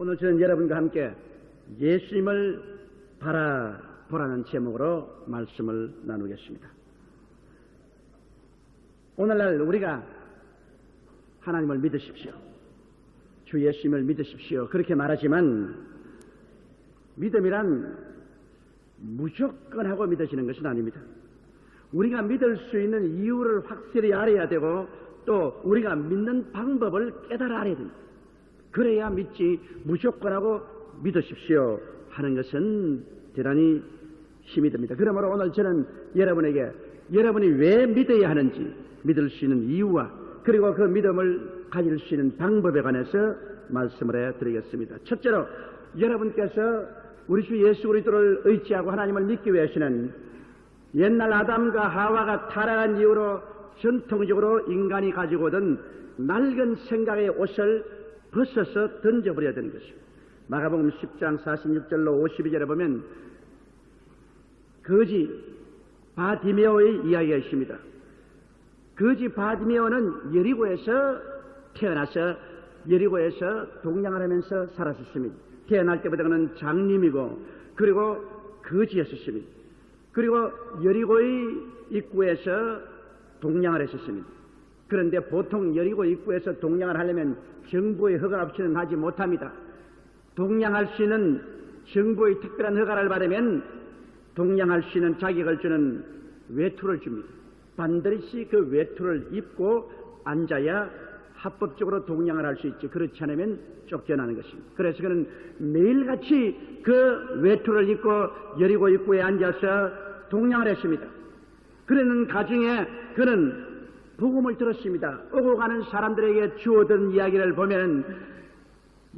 오늘 저는 여러분과 함께 예수님을 바라보라는 제목으로 말씀을 나누겠습니다. 오늘날 우리가 하나님을 믿으십시오, 주 예수님을 믿으십시오 그렇게 말하지만 믿음이란 무조건 하고 믿어지는 것은 아닙니다. 우리가 믿을 수 있는 이유를 확실히 알아야 되고 또 우리가 믿는 방법을 깨달아 알아야 됩니다. 그래야 믿지 무조건 하고 믿으십시오 하는 것은 대단히 힘이 듭니다. 그러므로 오늘 저는 여러분에게 여러분이 왜 믿어야 하는지, 믿을 수 있는 이유와 그리고 그 믿음을 가질 수 있는 방법에 관해서 말씀을 해드리겠습니다. 첫째로 여러분께서 우리 주 예수 그리스도를 의지하고 하나님을 믿기 위해서는 옛날 아담과 하와가 타락한 이후로 전통적으로 인간이 가지고 오던 낡은 생각의 옷을 벗어서 던져버려야 되는 것입니다. 마가복음 10장 46절로 52절에 보면 거지 바디메오의 이야기가 있습니다. 거지 바디메오는 여리고에서 태어나서 여리고에서 동양을 하면서 살았었습니다. 태어날 때부터 그는 장님이고 그리고 거지였었습니다. 그리고 여리고의 입구에서 동양을 했었습니다. 그런데 보통 여리고 입구에서 동양을 하려면 정부의 허가 없이는 하지 못합니다. 동양할 수 있는 정부의 특별한 허가를 받으면 동양할 수 있는 자격을 주는 외투를 줍니다. 반드시 그 외투를 입고 앉아야 합법적으로 동양을 할 수 있죠. 그렇지 않으면 쫓겨나는 것입니다. 그래서 그는 매일같이 그 외투를 입고 여리고 입구에 앉아서 동양을 했습니다. 그러는 가중에 그는 복음을 들었습니다. 오고 가는 사람들에게 주어든 이야기를 보면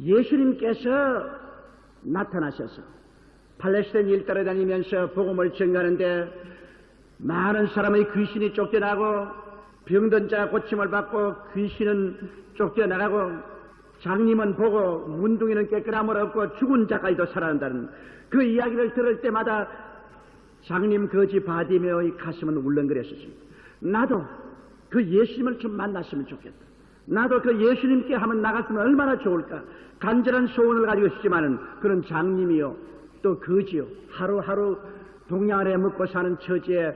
예수님께서 나타나셔서 팔레스타인 일대를 다니면서 복음을 전가하는데 많은 사람의 귀신이 쫓겨나고 병든 자가 고침을 받고 귀신은 쫓겨나가고 장님은 보고 문둥이는 깨끗함을 얻고 죽은 자까지도 살아난다는 그 이야기를 들을 때마다 장님 거지 바디메오의 가슴은 울렁거렸었습니다. 나도 그 예수님을 좀 만났으면 좋겠다. 나도 그 예수님께 한번 나갔으면 얼마나 좋을까. 간절한 소원을 가지고 있었지만은 그런 장님이요 또 거지요 하루하루 동양을 해 먹고 사는 처지에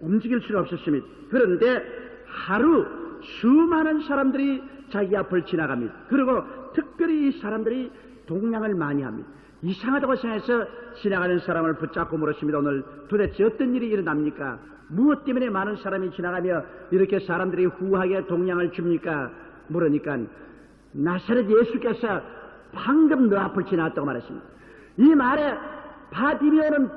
움직일 수는 없었습니다. 그런데 하루 수많은 사람들이 자기 앞을 지나갑니다. 그리고 특별히 이 사람들이 동양을 많이 합니다. 이상하다고 생각해서 지나가는 사람을 붙잡고 물었습니다. 오늘 도대체 어떤 일이 일어납니까? 무엇 때문에 많은 사람이 지나가며 이렇게 사람들이 후하게 동양을 줍니까? 물으니까 나사렛 예수께서 방금 너 앞을 지나갔다고 말했습니다. 이 말에 바디메오는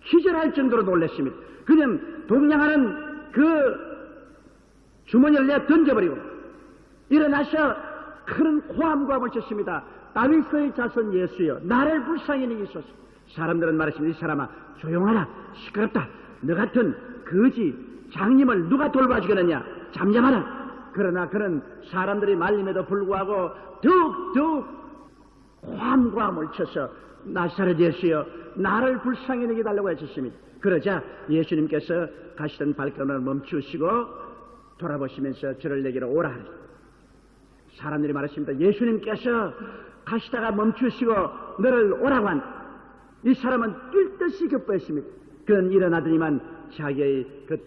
기절할 정도로 놀랐습니다. 그냥 동양하는 그 주머니를 내어 던져버리고 일어나서 큰 호함과 쳤습니다. 다윗의 자손 예수여 나를 불쌍히 여기소서. 사람들은 말했습니다. 이 사람아 조용하라, 시끄럽다. 너 같은 거지 장님을 누가 돌봐주겠느냐, 잠잠하라. 그러나 그는 사람들이 말림에도 불구하고 더욱 호함과 물쳐서 나사렛 예수여 나를 불쌍히 여기달라고 하셨습니다. 그러자 예수님께서 가시던 발걸음을 멈추시고 돌아보시면서 저를 내게로 오라 하셨습니다. 사람들이 말했습니다. 예수님께서 가시다가 멈추시고 너를 오라고 한 이 사람은 뛸 듯이 기뻐했습니다. 그는 일어나더니만 자기의 그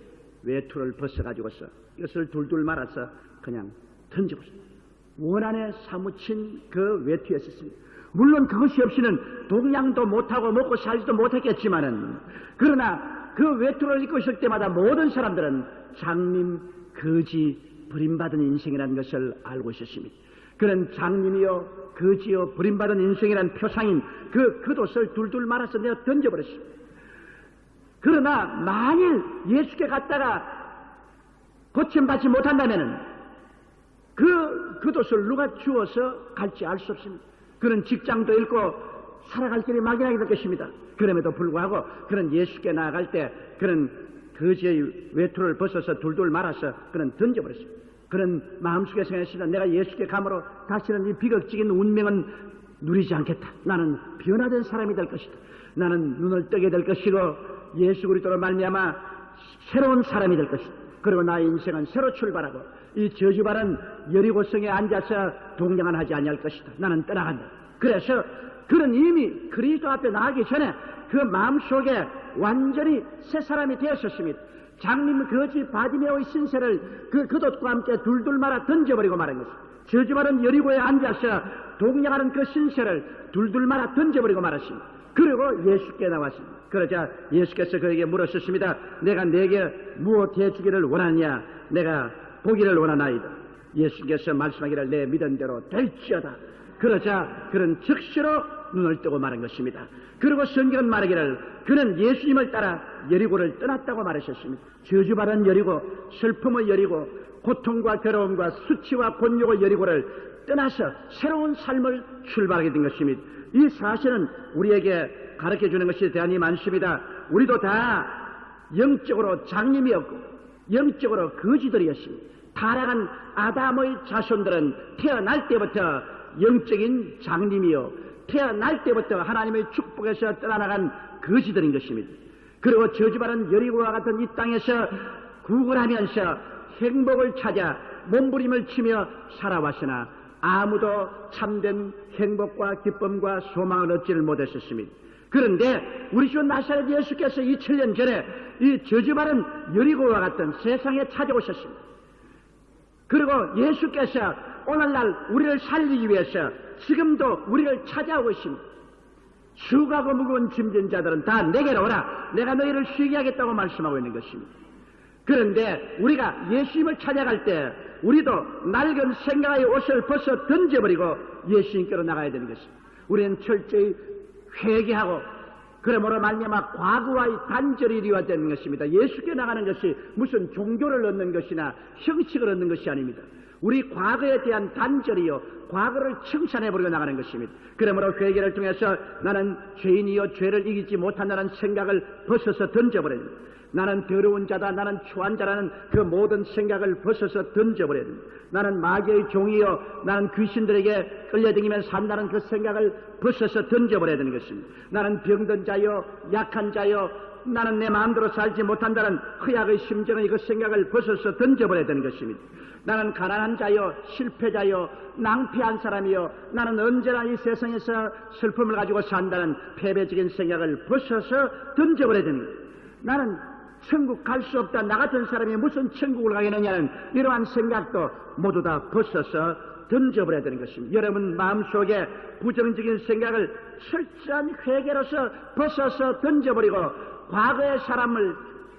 외투를 벗어가지고서 이것을 둘둘 말아서 그냥 던져버렸습니다. 원안에 사무친 그 외투였었습니다. 물론 그것이 없이는 동양도 못하고 먹고 살지도 못했겠지만은 그러나 그 외투를 입고 있을 때마다 모든 사람들은 장님 거지 버림받은 인생이라는 것을 알고 있었습니다. 그런 장님이요 거지요 버림받은 인생이라는 표상인 그 겉옷을 둘둘 말아서 내가 던져버렸습니다. 그러나 만일 예수께 갔다가 고침받지 못한다면은 그 겉옷을 누가 주어서 갈지 알 수 없습니다. 그는 직장도 잃고 살아갈 길이 막연하게 될 것입니다. 그럼에도 불구하고 그는 예수께 나아갈 때 그는 거지의 외투를 벗어서 둘둘 말아서 그는 던져버렸습니다. 그는 마음속에 생각했습니다. 내가 예수께 감으로 다시는 이 비극적인 운명은 누리지 않겠다. 나는 변화된 사람이 될 것이다. 나는 눈을 뜨게 될 것이고 예수 그리스도로 말미암아 새로운 사람이 될 것이다. 그리고 나의 인생은 새로 출발하고 이 저주받은 여리고성에 앉아서 동양을 하지 아니할 것이다. 나는 떠나간다. 그래서 그는 이미 그리스도 앞에 나가기 전에 그 마음속에 완전히 새 사람이 되었었습니다. 장님 거지 바디메오의 신세를 그 겉옷과 함께 둘둘 말아 던져버리고 말한 것입니다. 저주받은 여리고에 앉아서 동냥하는 그 신세를 둘둘 말아 던져버리고 말았습니다. 그리고 예수께 나왔습니다. 그러자 예수께서 그에게 물으셨습니다. 내가 내게 무엇 해주기를 원하느냐? 내가 보기를 원하나이다. 예수께서 말씀하기를 내 믿은 대로 될지어다. 그러자 그는 즉시로 눈을 뜨고 말한 것입니다. 그리고 성경은 말하기를 그는 예수님을 따라 여리고를 떠났다고 말하셨습니다. 저주받은 여리고, 슬픔의 여리고, 고통과 괴로움과 수치와 곤욕의 여리고를 떠나서 새로운 삶을 출발하게 된 것입니다. 이 사실은 우리에게 가르쳐주는 것이 대단히 많습니다. 우리도 다 영적으로 장님이었고 영적으로 거지들이었습니다. 타락한 아담의 자손들은 태어날 때부터 영적인 장님이요, 태어날 때부터 하나님의 축복에서 떠나나간 거지들인 것입니다. 그리고 저주받은 여리고와 같은 이 땅에서 구걸하면서 행복을 찾아 몸부림을 치며 살아왔으나 아무도 참된 행복과 기쁨과 소망을 얻지를 못했었습니다. 그런데 우리 주 나사렛 예수께서 2000년 전에 이 저주받은 여리고와 같은 세상에 찾아오셨습니다. 그리고 예수께서 오늘날 우리를 살리기 위해서 지금도 우리를 찾아오고 있습니다. 수고하고 무거운 짐진 자들은 다 내게로 오라. 내가 너희를 쉬게 하겠다고 말씀하고 있는 것입니다. 그런데 우리가 예수님을 찾아갈 때 우리도 낡은 생각의 옷을 벗어 던져버리고 예수님께로 나가야 되는 것입니다. 우리는 철저히 회개하고 그러므로 말미암아 과거와의 단절이 이루어지는 것입니다. 예수께 나가는 것이 무슨 종교를 얻는 것이나 형식을 얻는 것이 아닙니다. 우리 과거에 대한 단절이요, 과거를 청산해버리고 나가는 것입니다. 그러므로 회개를 통해서 나는 죄인이요 죄를 이기지 못한다는 생각을 벗어서 던져버려야 됩니다. 나는 더러운 자다, 나는 추한 자라는 그 모든 생각을 벗어서 던져버려야 됩니다. 나는 마귀의 종이요, 나는 귀신들에게 끌려다니면서 산다는 그 생각을 벗어서 던져버려야 되는 것입니다. 나는 병든 자요, 약한 자요, 나는 내 마음대로 살지 못한다는 허약의 심정의 그 생각을 벗어서 던져버려야 되는 것입니다. 나는 가난한 자요, 실패자요, 낭패한 사람이요, 나는 언제나 이 세상에서 슬픔을 가지고 산다는 패배적인 생각을 벗어서 던져버려야 되는 것입니다. 나는 천국 갈 수 없다, 나 같은 사람이 무슨 천국을 가겠느냐는 이러한 생각도 모두 다 벗어서 던져버려야 되는 것입니다. 여러분 마음속에 부정적인 생각을 철저한 회개로서 벗어서 던져버리고 과거의 사람을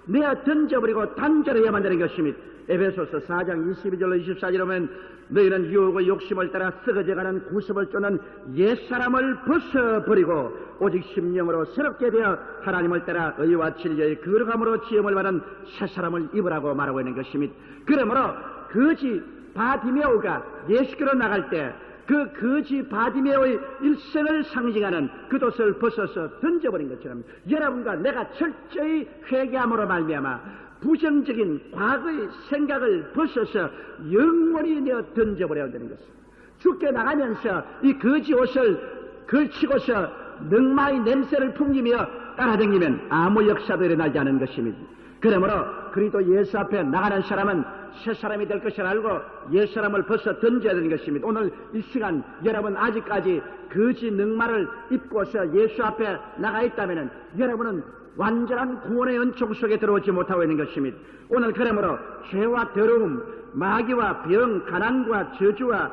내어 던져버리고 단절해야만 되는 것입니다. 에베소서 4장 22절로 24절에 보면 너희는 유혹의 욕심을 따라 썩어져가는 구습을 쫓는 옛사람을 벗어버리고 오직 심령으로 새롭게 되어 하나님을 따라 의와 진리의 거룩함으로 지음을 받은 새사람을 입으라고 말하고 있는 것입니다. 그러므로 거지 바디메오가 예수께로 나갈 때 그 거지 바디메오의 일생을 상징하는 겉옷을 벗어서 던져버린 것처럼 여러분과 내가 철저히 회개함으로 말미암아 부정적인 과거의 생각을 벗어서 영원히 내어 던져버려야 되는 것입니다. 죽게 나가면서 이 거지 옷을 걸치고서 늑마의 냄새를 풍기며 따라다니면 아무 역사도 일어나지 않은 것입니다. 그러므로 그리스도 예수 앞에 나가는 사람은 새 사람이 될 것을 알고 옛 사람을 벗어 던져야 되는 것입니다. 오늘 이 시간 여러분 아직까지 거지 늑마를 입고서 예수 앞에 나가 있다면 여러분은 완전한 구원의 은총 속에 들어오지 못하고 있는 것입니다. 오늘 그러므로 죄와 더러움, 마귀와 병, 가난과 저주와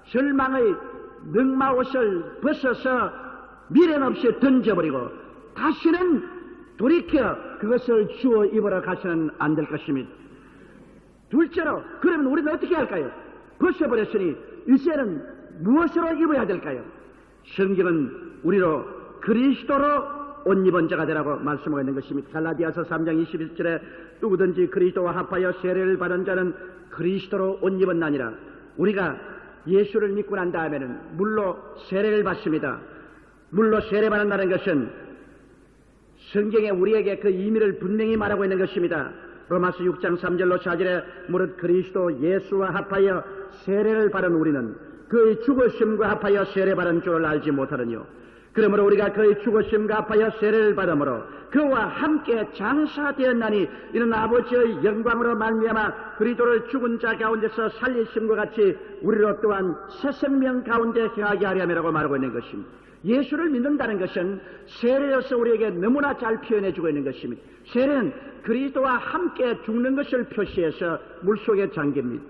절망의 늑마옷을 벗어서 미련 없이 던져버리고 다시는 돌이켜 그것을 주워 입으러 가서는 안 될 것입니다. 둘째로 그러면 우리는 어떻게 할까요? 벗어버렸으니 이제는 무엇으로 입어야 될까요? 성경은 우리로 그리스도로 옷 입은 자가 되라고 말씀하고 있는 것입니다. 갈라디아서 3장 21절에 누구든지 그리스도와 합하여 세례를 받은 자는 그리스도로 옷 입었나니라. 우리가 예수를 믿고 난 다음에는 물로 세례를 받습니다. 물로 세례받는다는 것은 성경에 우리에게 그 의미를 분명히 말하고 있는 것입니다. 로마서 6장 3절로 4절에 무릇 그리스도 예수와 합하여 세례를 받은 우리는 그의 죽으심과 합하여 세례받은 줄을 알지 못하느뇨. 그러므로 우리가 그의 죽으심과 합하여 세례를 받음으로 그와 함께 장사되었나니 이는 아버지의 영광으로 말미암아 그리스도를 죽은 자 가운데서 살리심과 같이 우리로 또한 새 생명 가운데 행하게 하려면이라고 말하고 있는 것입니다. 예수를 믿는다는 것은 세례로서 우리에게 너무나 잘 표현해주고 있는 것입니다. 세례는 그리스도와 함께 죽는 것을 표시해서 물속에 잠깁니다.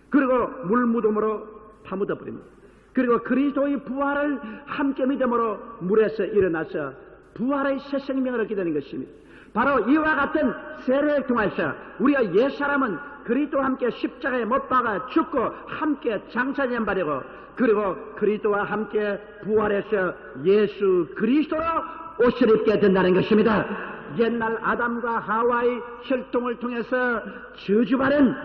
그리고 물무덤으로 파묻어버립니다. 그리고 그리스도의 부활을 함께 믿음으로 물에서 일어나서 부활의 새 생명을 얻게 되는 것입니다. 바로 이와 같은 세례를 통해서 우리가 옛사람은 그리스도와 함께 십자가에 못 박아 죽고 함께 장사된 바되고 그리고 그리스도와 함께 부활해서 예수 그리스도로 옷을 입게 된다는 것입니다. 옛날 아담과 하와의 혈통을 통해서 저주받은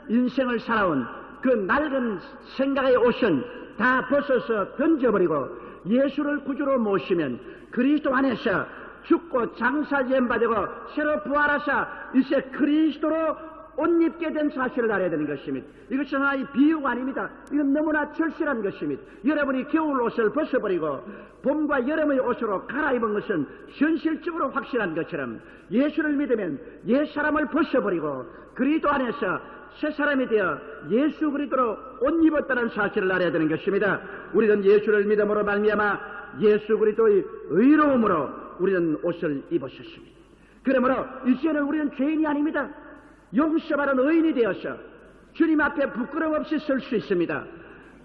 인생을 살아온 그 낡은 생각의 옷은 다 벗어서 던져버리고 예수를 구주로 모시면 그리스도 안에서 죽고 장사된 바되고 새로 부활하사 이제 그리스도로 옷 입게 된 사실을 알아야 되는 것입니다. 이것은 하나의 비유가 아닙니다. 이건 너무나 절실한 것입니다. 여러분이 겨울 옷을 벗어버리고 봄과 여름의 옷으로 갈아입은 것은 현실적으로 확실한 것처럼 예수를 믿으면 옛 사람을 벗어버리고 그리스도 안에서 새 사람이 되어 예수 그리스도로 옷 입었다는 사실을 알아야 되는 것입니다. 우리는 예수를 믿음으로 말미암아 예수 그리스도의 의로움으로 우리는 옷을 입으셨습니다. 그러므로 이제는 우리는 죄인이 아닙니다. 용서받은 의인이 되어서 주님 앞에 부끄럼 없이 설 수 있습니다.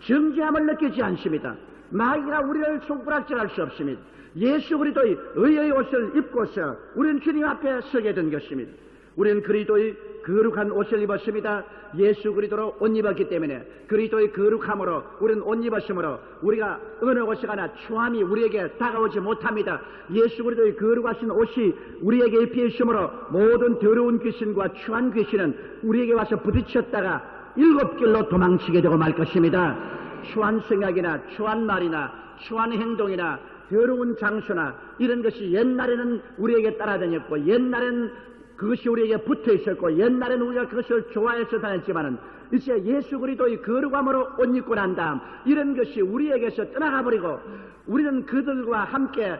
정죄함을 느끼지 않습니다. 마귀가 우리를 손가락질할 수 없습니다. 예수 그리스도의 의의 옷을 입고서 우리는 주님 앞에 서게 된 것입니다. 우리는 그리스도의 거룩한 옷을 입었습니다. 예수 그리스도로 옷 입었기 때문에 그리스도의 거룩함으로 우리는 옷 입었으므로 우리가 어느 곳에 가나 추함이 우리에게 다가오지 못합니다. 예수 그리스도의 거룩하신 옷이 우리에게 입혀 있으므로 모든 더러운 귀신과 추한 귀신은 우리에게 와서 부딪혔다가 7길로 도망치게 되고 말 것입니다. 추한 생각이나 추한 말이나 추한 행동이나 더러운 장소나 이런 것이 옛날에는 우리에게 따라다녔고 옛날에는 그것이 우리에게 붙어 있었고 옛날에는 우리가 그것을 좋아해서 다녔지만은 이제 예수 그리스도의 거룩함으로 옷 입고 난 다음 이런 것이 우리에게서 떠나가 버리고 우리는 그들과 함께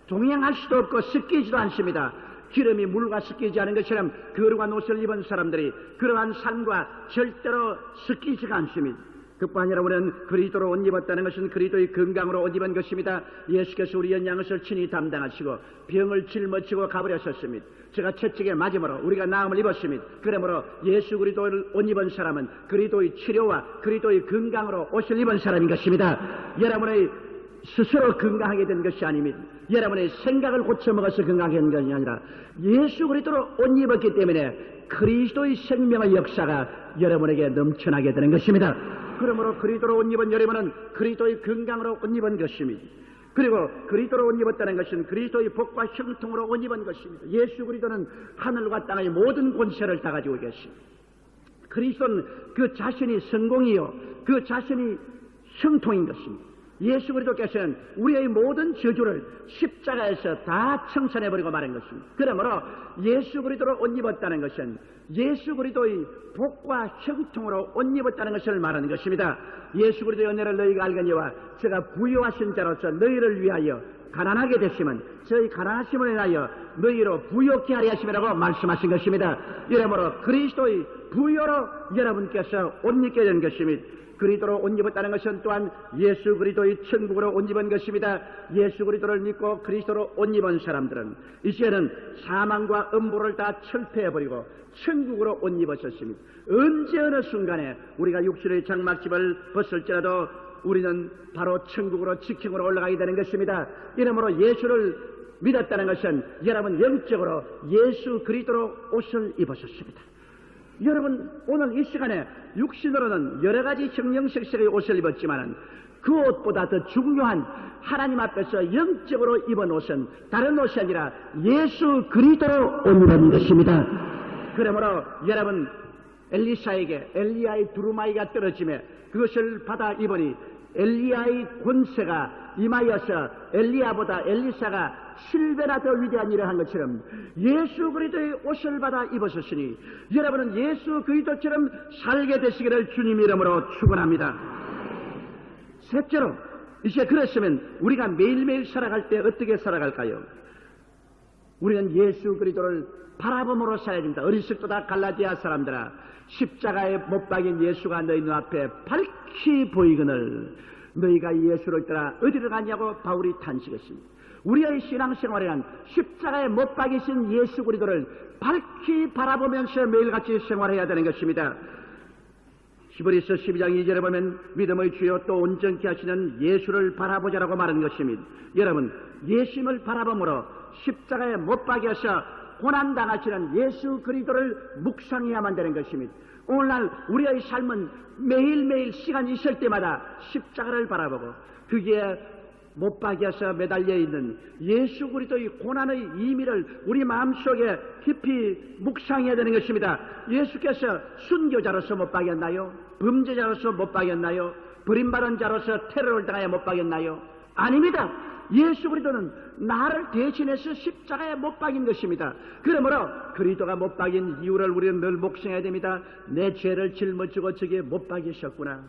동행할 수도 없고 섞이지도 않습니다. 기름이 물과 섞이지 않은 것처럼 거룩한 옷을 입은 사람들이 그러한 삶과 절대로 섞이지가 않습니다. 그뿐 아니라 우리는 그리스도로 옷 입었다는 것은 그리스도의 건강으로 옷 입은 것입니다. 예수께서 우리의 양것을 친히 담당하시고 병을 짊어지고 가버렸었습니다. 제가 채찍에 맞음으로 우리가 나음을 입었습니다. 그러므로 예수 그리스도를 옷 입은 사람은 그리스도의 치료와 그리스도의 건강으로 옷을 입은 사람인 것입니다. 여러분의 스스로 건강하게 된 것이 아닙니다. 여러분의 생각을 고쳐먹어서 건강하게 된 것이 아니라 예수 그리스도로 옷 입었기 때문에 그리스도의 생명의 역사가 여러분에게 넘쳐나게 되는 것입니다. 그러므로 그리스도로 옷 입은 여러분은 그리스도의 건강으로 옷 입은 것입니다. 그리고 그리스도로 옷 입었다는 것은 그리스도의 복과 형통으로 옷 입은 것입니다. 예수 그리스도는 하늘과 땅의 모든 권세를 다 가지고 계십니다. 그리스도는 그 자신이 성공이요 그 자신이 형통인 것입니다. 예수 그리스도께서는 우리의 모든 저주를 십자가에서 다 청산해버리고 마는 것입니다. 그러므로 예수 그리스도로 옷 입었다는 것은 예수 그리스도의 복과 형통으로 옷 입었다는 것을 말하는 것입니다. 예수 그리스도의 은혜를 너희가 알거니와 제가 부요하신 자로서 너희를 위하여 가난하게 되시면 저희 가난하심을 인하여 너희로 부요케 하려 하심이라고 말씀하신 것입니다. 이러므로 그리스도의 부요로 여러분께서 옷 입게 된 것입니다. 그리스도로 옷 입었다는 것은 또한 예수 그리스도의 천국으로 옷 입은 것입니다. 예수 그리스도를 믿고 그리스도로 옷 입은 사람들은 이제는 사망과 음부를 다 철폐해버리고 천국으로 옷 입었었습니다. 언제 어느 순간에 우리가 육신의 장막집을 벗을지라도 우리는 바로 천국으로 직행으로 올라가게 되는 것입니다. 이러므로 예수를 믿었다는 것은 여러분 영적으로 예수 그리스도로 옷을 입었습니다. 여러분 오늘 이 시간에 육신으로는 여러 가지 형형색색의 옷을 입었지만 그 옷보다 더 중요한 하나님 앞에서 영적으로 입은 옷은 다른 옷이 아니라 예수 그리스도로 옷 입은 것입니다. 그러므로 여러분 엘리사에게 엘리야의 두루마기가 떨어지며 그것을 받아 입으니 엘리야의 권세가 임하여서 엘리야보다 엘리사가 7배나 더 위대한 일을 한 것처럼 예수 그리스도의 옷을 받아 입으셨으니 여러분은 예수 그리스도처럼 살게 되시기를 주님 이름으로 축원합니다. 셋째로 이제 그랬으면 우리가 매일매일 살아갈 때 어떻게 살아갈까요? 우리는 예수 그리스도를 바라봄으로 살아야 됩니다. 어리석도다 갈라디아 사람들아, 십자가에 못 박인 예수가 너희 눈앞에 밝히 보이거늘 너희가 예수를 따라 어디로 가냐고 바울이 탄식했습니다. 우리의 신앙생활에는 십자가에 못 박이신 예수 그리스도를 밝히 바라보면서 매일같이 생활해야 되는 것입니다. 히브리서 12장 2절에 보면 믿음의 주요 또 온전케 하시는 예수를 바라보자라고 말하는 것입니다. 여러분, 예수님을 바라봄으로 십자가에 못 박여서 고난당하시는 예수 그리스도를 묵상해야만 되는 것입니다. 오늘날 우리의 삶은 매일매일 시간 있을 때마다 십자가를 바라보고 거기에 못 박여서 매달려 있는 예수 그리스도의 고난의 의미를 우리 마음속에 깊이 묵상해야 되는 것입니다. 예수께서 순교자로서 못 박였나요? 범죄자로서 못 박였나요? 버림받은 자로서 테러를 당하여 못 박였나요? 아닙니다. 예수 그리스도는 나를 대신해서 십자가에 못 박인 것입니다. 그러므로 그리스도가 못 박인 이유를 우리는 늘 묵상해야 됩니다. 내 죄를 짊어지고 저기에 못 박이셨구나.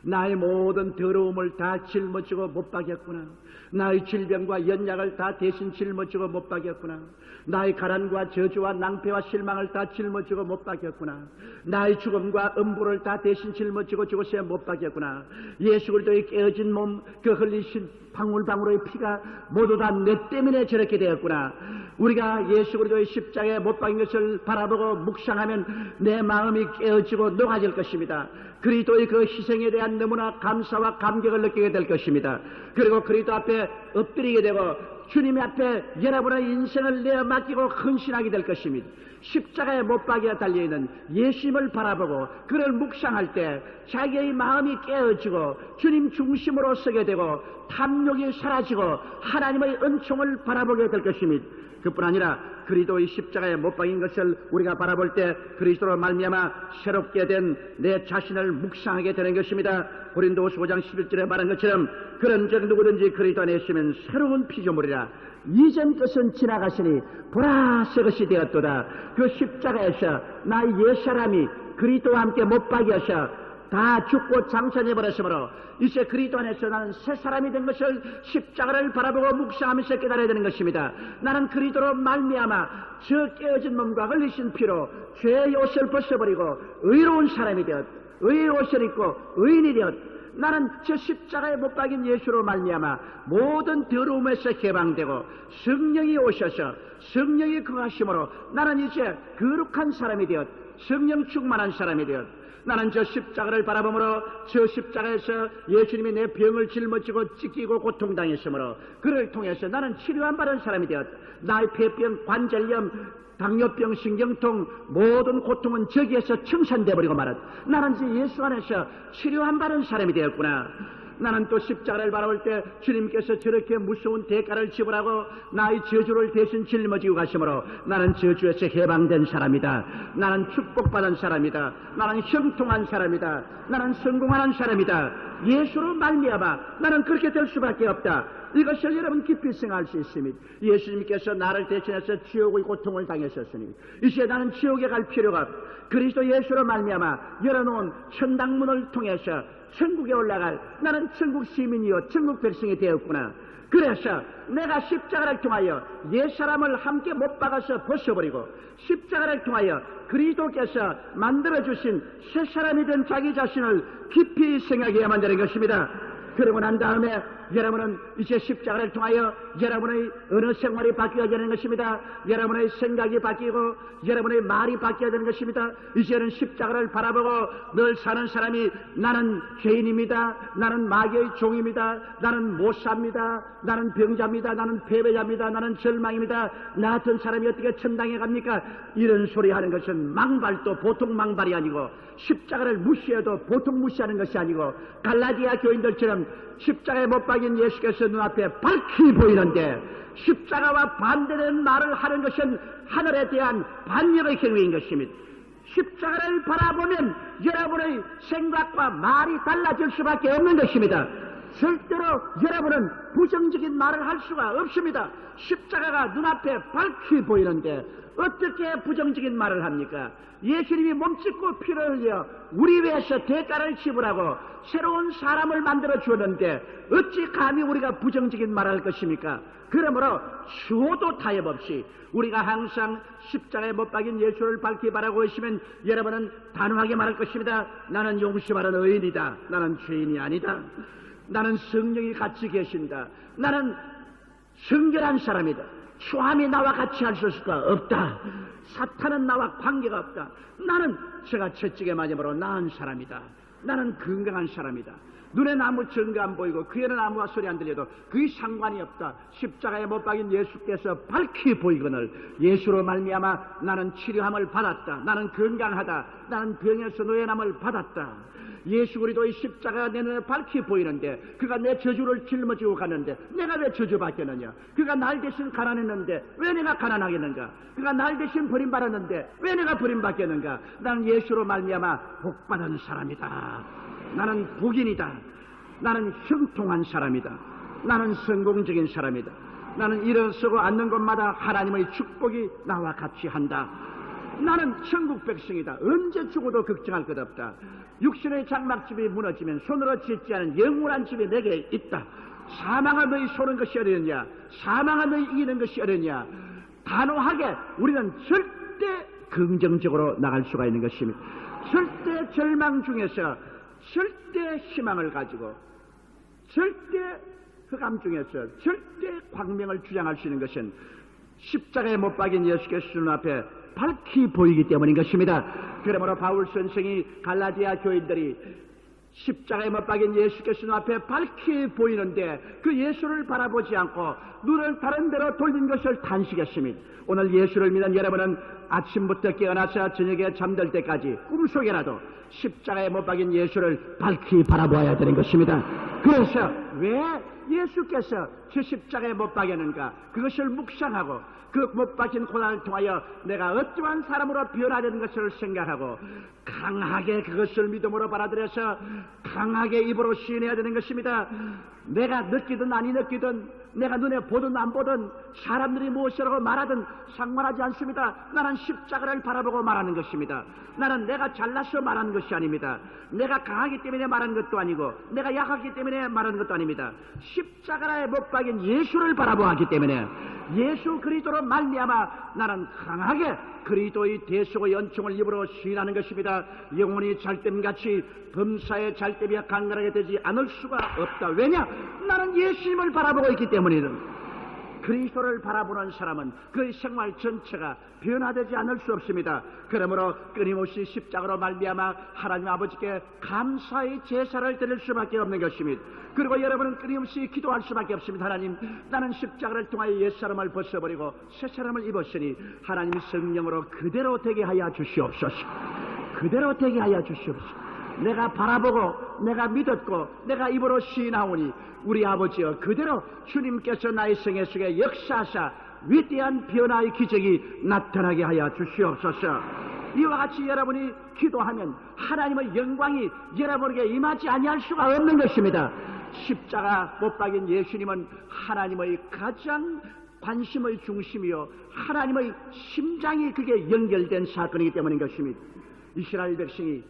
나의 모든 더러움을 다 짊어지고 못 박였구나. 나의 질병과 연약을 다 대신 짊어지고 못 박였구나. 나의 가난과 저주와 낭패와 실망을 다 짊어지고 못 박였구나. 나의 죽음과 음부를 다 대신 짊어지고 저곳에 못 박였구나. 예수 그리스도의 깨어진 몸, 그 흘리신 방울방울의 피가 모두 다 내 때문에 저렇게 되었구나. 우리가 예수 그리스도의 십자가에 못 박인 것을 바라보고 묵상하면 내 마음이 깨어지고 녹아질 것입니다. 그리스도의 그 희생에 대한 너무나 감사와 감격을 느끼게 될 것입니다. 그리고 그리스도 앞에 엎드리게 되고 주님 앞에 여러분의 인생을 내어 맡기고 헌신하게 될 것입니다. 십자가에 못 박여 달려있는 예수님을 바라보고 그를 묵상할 때 자기의 마음이 깨어지고 주님 중심으로 서게 되고 탐욕이 사라지고 하나님의 은총을 바라보게 될 것입니다. 그뿐 아니라 그리스도의 십자가에 못 박인 것을 우리가 바라볼 때 그리스도로 말미암아 새롭게 된 내 자신을 묵상하게 되는 것입니다. 고린도후서 5장 11절에 말한 것처럼 그런즉 누구든지 그리스도 안에 있으면 새로운 피조물이라 이전 것은 지나가시니 보라 새 것이 되었도다. 그 십자가에서 나의 옛사람이 그리스도와 함께 못 박여서 다 죽고 장천해 버렸으므로 이제 그리스도 안에서 나는 새 사람이 된 것을 십자가를 바라보고 묵상하면서 깨달아야 되는 것입니다. 나는 그리스도로 말미암아 저 깨어진 몸과 흘리신 피로 죄의 옷을 벗어버리고 의로운 사람이 되었, 의의 옷을 입고 의인이 되었. 나는 저 십자가에 못 박인 예수로 말미암아 모든 더러움에서 해방되고 성령이 오셔서 성령이 거하심으로 나는 이제 거룩한 사람이 되었, 성령 충만한 사람이 되었. 나는 저 십자가를 바라보므로 저 십자가에서 예수님이 내 병을 짊어지고 찢기고 고통당했으므로 그를 통해서 나는 치료한 받은 사람이 되었. 나의 폐병, 관절염, 당뇨병, 신경통 모든 고통은 저기에서 청산되어버리고 말았. 나는 이제 예수 안에서 치료한 받은 사람이 되었구나. 나는 또 십자가를 바라볼 때 주님께서 저렇게 무서운 대가를 지불하고 나의 저주를 대신 짊어지고 가심으로 나는 저주에서 해방된 사람이다. 나는 축복받은 사람이다. 나는 형통한 사람이다. 나는 성공하는 사람이다. 예수로 말미암아 나는 그렇게 될 수밖에 없다. 이것을 여러분 깊이 생각할 수 있습니다. 예수님께서 나를 대신해서 지옥의 고통을 당하셨으니 이제 나는 지옥에 갈 필요가 없다. 그리스도 예수로 말미암아 열어놓은 천당문을 통해서 천국에 올라갈 나는 천국 시민이요 천국 백성이 되었구나. 그래서 내가 십자가를 통하여 옛사람을 함께 못 박아서 벗어버리고 십자가를 통하여 그리스도께서 만들어주신 새 사람이 된 자기 자신을 깊이 생각해야만 되는 것입니다. 그러고 난 다음에 여러분은 이제 십자가를 통하여 여러분의 어느 생활이 바뀌어야 되는 것입니다. 여러분의 생각이 바뀌고 여러분의 말이 바뀌어야 되는 것입니다. 이제는 십자가를 바라보고 늘 사는 사람이 나는 죄인입니다. 나는 마귀의 종입니다. 나는 못 삽니다. 나는 병자입니다. 나는 패배자입니다. 나는 절망입니다. 나 같은 사람이 어떻게 천당에 갑니까? 이런 소리 하는 것은 망발도 보통 망발이 아니고 십자가를 무시해도 보통 무시하는 것이 아니고 갈라디아 교인들처럼 십자가에 못 박인 예수께서 눈앞에 밝히 보이는데 십자가와 반대되는 말을 하는 것은 하늘에 대한 반역의 행위인 것입니다. 십자가를 바라보면 여러분의 생각과 말이 달라질 수밖에 없는 것입니다. 절대로 여러분은 부정적인 말을 할 수가 없습니다. 십자가가 눈앞에 밝히 보이는데 어떻게 부정적인 말을 합니까? 예수님이 몸짓고 피를 흘려 우리 위해서 대가를 지불하고 새로운 사람을 만들어 주었는데 어찌 감히 우리가 부정적인 말을 할 것입니까? 그러므로 수호도 타협 없이 우리가 항상 십자가에 못 박인 예수를 밝히 바라고 있으면 여러분은 단호하게 말할 것입니다. 나는 용서받은 의인이다. 나는 죄인이 아니다. 나는 성령이 같이 계신다. 나는 성결한 사람이다. 추함이 나와 같이 할 수가 없다. 사탄은 나와 관계가 없다. 나는 제가 채찍에 맞음으로 나은 사람이다. 나는 건강한 사람이다. 눈에는 아무 증거 안 보이고 귀에는 아무 소리 안 들려도 그게 상관이 없다. 십자가에 못 박인 예수께서 밝히 보이거늘 예수로 말미암아 나는 치료함을 받았다. 나는 건강하다. 나는 병에서 노예남을 받았다. 예수 그리스도의 십자가가 내 눈에 밝히 보이는데 그가 내 저주를 짊어지고 가는데 내가 왜 저주받겠느냐? 그가 날 대신 가난했는데 왜 내가 가난하겠는가? 그가 날 대신 버림받았는데 왜 내가 버림받겠는가? 나는 예수로 말미암아 복받은 사람이다. 나는 복인이다. 나는 형통한 사람이다. 나는 성공적인 사람이다. 나는 일어서고 앉는 곳마다 하나님의 축복이 나와 같이 한다. 나는 천국 백성이다. 언제 죽어도 걱정할 것 없다. 육신의 장막집이 무너지면 손으로 짓지 않은 영원한 집이 내게 있다. 사망을 너희 소는 것이 어려냐? 사망을 너희 이기는 것이 어려냐? 단호하게 우리는 절대 긍정적으로 나갈 수가 있는 것입니다. 절대 절망 중에서 절대 희망을 가지고 절대 흑암 중에서 절대 광명을 주장할 수 있는 것은 십자가에 못 박인 예수께서 눈앞에 밝히 보이기 때문인 것입니다. 그러므로 바울 선생이 갈라디아 교인들이 십자가에 못 박인 예수께서 눈앞에 밝히 보이는데 그 예수를 바라보지 않고 눈을 다른 데로 돌린 것을 탄식했습니다. 오늘 예수를 믿는 여러분은 아침부터 깨어나서 저녁에 잠들 때까지 꿈속에라도 십자가에 못 박인 예수를 밝히 바라보아야 되는 것입니다. 그래서 왜 예수께서 저 십자가에 못 박였는가? 그것을 묵상하고 그 못 박힌 고난을 통하여 내가 어떠한 사람으로 변화되는 것을 생각하고 강하게 그것을 믿음으로 받아들여서 강하게 입으로 시인해야 되는 것입니다. 내가 느끼든 아니 느끼든 내가 눈에 보든 안 보든 사람들이 무엇이라고 말하든 상관하지 않습니다. 나는 십자가를 바라보고 말하는 것입니다. 나는 내가 잘나서 말하는 것이 아닙니다. 내가 강하기 때문에 말하는 것도 아니고 내가 약하기 때문에 말하는 것도 아닙니다. 십자가에 못 박인 예수를 바라보았기 때문에 예수 그리스도로 말미암아 나는 강하게 그리스도의 대속의 연총을 입으로 시인하는 것입니다. 영혼이 잘됨같이 범사의 잘됨이 강건하게 되지 않을 수가 없다. 왜냐? 나는 예수님을 바라보고 있기 때문이든 그리스도를 바라보는 사람은 그의 생활 전체가 변화되지 않을 수 없습니다. 그러므로 끊임없이 십자가로 말미암아 하나님 아버지께 감사의 제사를 드릴 수밖에 없는 것입니다. 그리고 여러분은 끊임없이 기도할 수밖에 없습니다. 하나님, 나는 십자가를 통하여 옛사람을 벗어버리고 새사람을 입었으니 하나님 성령으로 그대로 되게 하여 주시옵소서. 그대로 되게 하여 주시옵소서. 내가 바라보고 내가 믿었고 내가 입으로 시인하오니 우리 아버지여 그대로 주님께서 나의 생애 속에 역사하사 위대한 변화의 기적이 나타나게 하여 주시옵소서. 이와 같이 여러분이 기도하면 하나님의 영광이 여러분에게 임하지 아니할 수가 없는 것입니다. 십자가 못 박인 예수님은 하나님의 가장 관심의 중심이요 하나님의 심장이 그게 연결된 사건이기 때문인 것입니다. 이스라엘 백성이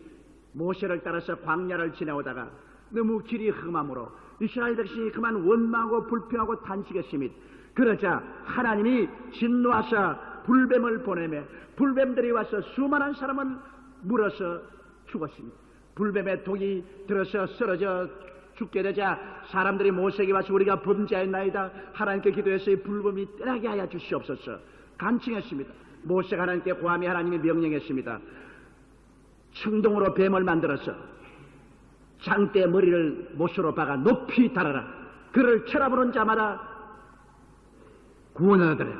모세를 따라서 광야를 지나오다가 너무 길이 험함으로 이스라엘 백성이 그만 원망하고 불평하고 탄식했습니다. 그러자 하나님이 진노하사 불뱀을 보내매 불뱀들이 와서 수많은 사람을 물어서 죽었습니다. 불뱀의 독이 들어서 쓰러져 죽게 되자 사람들이 모세에게 와서 우리가 범죄하였나이다. 하나님께 기도해서 이 불뱀이 떠나게 하여 주시옵소서 간청했습니다. 모세가 하나님께 고함이 하나님이 명령했습니다. 청동으로 뱀을 만들어서 장대 머리를 못으로 박아 높이 달아라. 그를 쳐다보는 자마다 구원을 얻으라.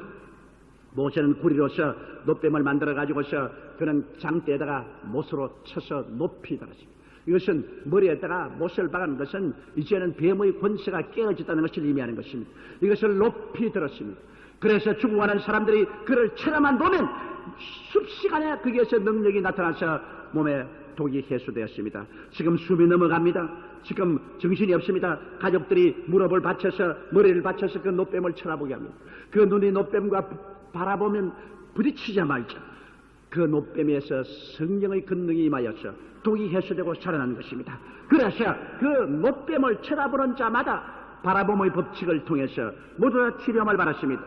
모세는 구리로서 노뱀을 만들어 가지고서 그는 장대에다가 못으로 쳐서 높이 달았습니다. 이것은 머리에다가 못을 박은 것은 이제는 뱀의 권세가 깨어졌다는 것을 의미하는 것입니다. 이것을 높이 들었습니다. 그래서 죽어가는 사람들이 그를 쳐다만 보면 습시간에 거기에서 능력이 나타나서 몸에 독이 해소되었습니다. 지금 숨이 넘어갑니다. 지금 정신이 없습니다. 가족들이 무릎을 받쳐서 머리를 받쳐서 그 노뱀을 쳐다보게 합니다. 그 눈이 노뱀과 바라보면 부딪히자 말자 그 노뱀에서 성령의 권능이 임하여서 독이 해소되고 살아나는 것입니다. 그래서 그 노뱀을 쳐다보는 자마다 바라봄의 법칙을 통해서 모두 다 치료함을 받았습니다.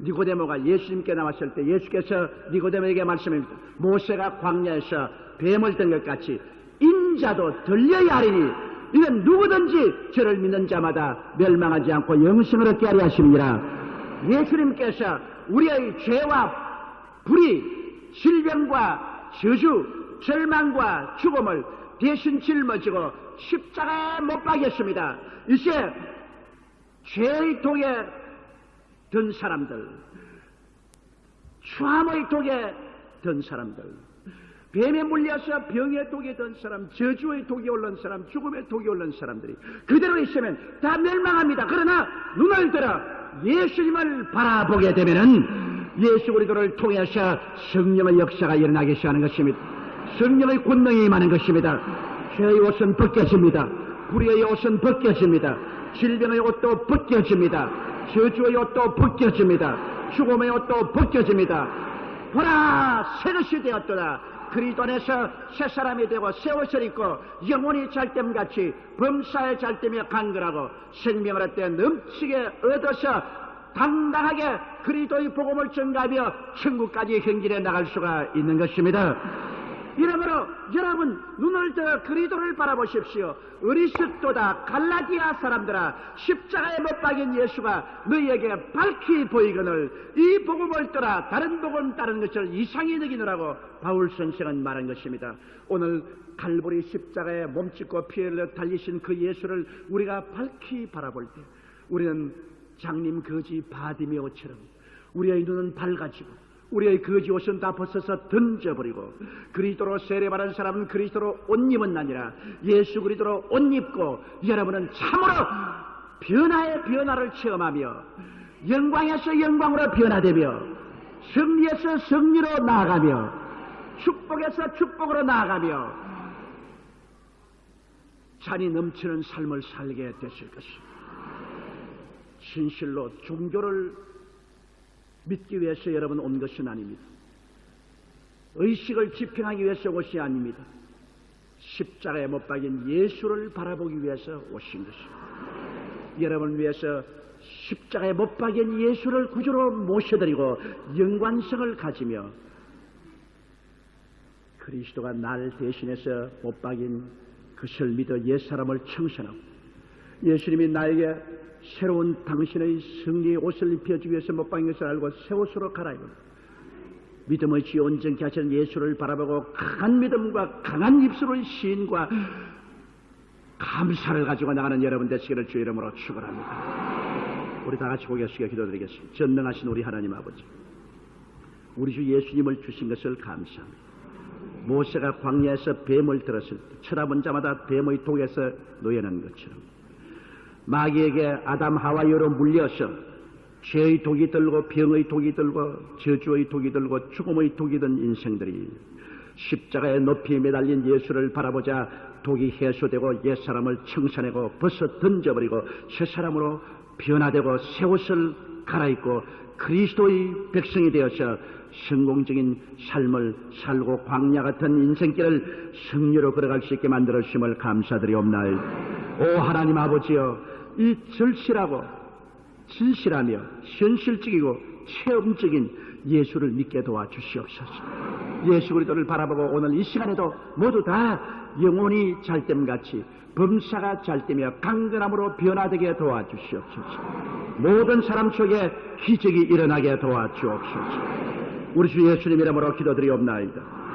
니고데모가 예수님께 나왔을 때 예수께서 니고데모에게 말씀합니다. 모세가 광야에서 뱀을 든 것 같이 인자도 들려야 하리니 이는 누구든지 저를 믿는 자마다 멸망하지 않고 영생을 얻게 하려 하십니다. 예수님께서 우리의 죄와 불의, 질병과 저주, 절망과 죽음을 대신 짊어지고 십자가에 못 박였습니다. 이제 죄의 독에 든 사람들, 추함의 독에 든 사람들, 뱀에 물려서 병의 독에 든 사람, 저주의 독이 올른 사람, 죽음의 독이 올른 사람들이 그대로 있으면 다 멸망합니다. 그러나 눈을 들어 예수님을 바라보게 되면은 예수 그리스도를 통해서 성령의 역사가 일어나기 시작하는 것입니다. 성령의 권능이 임하는 것입니다. 죄의 옷은 벗겨집니다. 불의의 옷은 벗겨집니다. 질병의 옷도 벗겨집니다. 저주의 옷도 벗겨집니다. 죽음의 옷도 벗겨집니다. 보라, 새것이 되었도다. 그리스도 안에서 새 사람이 되고 새 옷을 입고 영혼이 잘됨같이 범사에 잘되며 강건하고 생명을 얻되 넘치게 얻어서 당당하게 그리스도의 복음을 전가하며 천국까지 행진해 나갈 수가 있는 것입니다. 이러므로 여러분 눈을 들어 그리스도를 바라보십시오. 어리석도다 갈라디아 사람들아, 십자가에 못 박인 예수가 너희에게 밝히 보이거늘 이 복음을 떠나 다른 복음 따르는 것을 이상히 여기느라고 바울 선생은 말한 것입니다. 오늘 갈보리 십자가에 몸짓고 피 흘려 달리신 그 예수를 우리가 밝히 바라볼 때 우리는 장님 거지 바디메오처럼 우리의 눈은 밝아지고 우리의 거지 옷은 다 벗어서 던져버리고 그리스도로 세례받은 사람은 그리스도로 옷 입은 아니라 예수 그리스도로 옷 입고 여러분은 참으로 변화의 변화를 체험하며 영광에서 영광으로 변화되며 승리에서 승리로 나아가며 축복에서 축복으로 나아가며 잔이 넘치는 삶을 살게 되실 것입니다. 진실로 종교를 믿기 위해서 여러분 온 것은 아닙니다. 의식을 집행하기 위해서 온 것이 아닙니다. 십자가에 못 박인 예수를 바라보기 위해서 오신 것입니다. 여러분을 위해서 십자가에 못 박인 예수를 구주로 모셔드리고 영광성을 가지며 그리스도가 날 대신해서 못 박인 그것을 믿어 옛사람을 청산하고 예수님이 나에게 새로운 당신의 승리의 옷을 입혀주기 위해서 못 박인 것을 알고 새 옷으로 갈아입은 믿음의 지 온전케 하시는 예수를 바라보고 강한 믿음과 강한 입술의 시인과 감사를 가지고 나가는 여러분 되시기를 주 이름으로 축원합니다. 우리 다 같이 고개 숙여 기도드리겠습니다. 전능하신 우리 하나님 아버지, 우리 주 예수님을 주신 것을 감사합니다. 모세가 광야에서 뱀을 들었을 때 쳐다본 자마다 뱀의 독에서 놓여난 것처럼 마귀에게 아담 하와이로 물려서 죄의 독이 들고 병의 독이 들고 저주의 독이 들고 죽음의 독이 든 인생들이 십자가에 높이 매달린 예수를 바라보자 독이 해소되고 옛사람을 청산하고 벗어 던져버리고 새사람으로 변화되고 새 옷을 갈아입고 그리스도의 백성이 되어서 성공적인 삶을 살고 광야 같은 인생길을 승리로 걸어갈 수 있게 만들어 주심을 감사드리옵나이다. 오 하나님 아버지여, 이 절실하고 진실하며 현실적이고 체험적인 예수를 믿게 도와주시옵소서. 예수 그리스도를 바라보고 오늘 이 시간에도 모두 다 영혼이 잘됨같이 범사가 잘되며 강건함으로 변화되게 도와주시옵소서. 모든 사람 속에 기적이 일어나게 도와주옵소서. 우리 주 예수님 이름으로 기도드리옵나이다.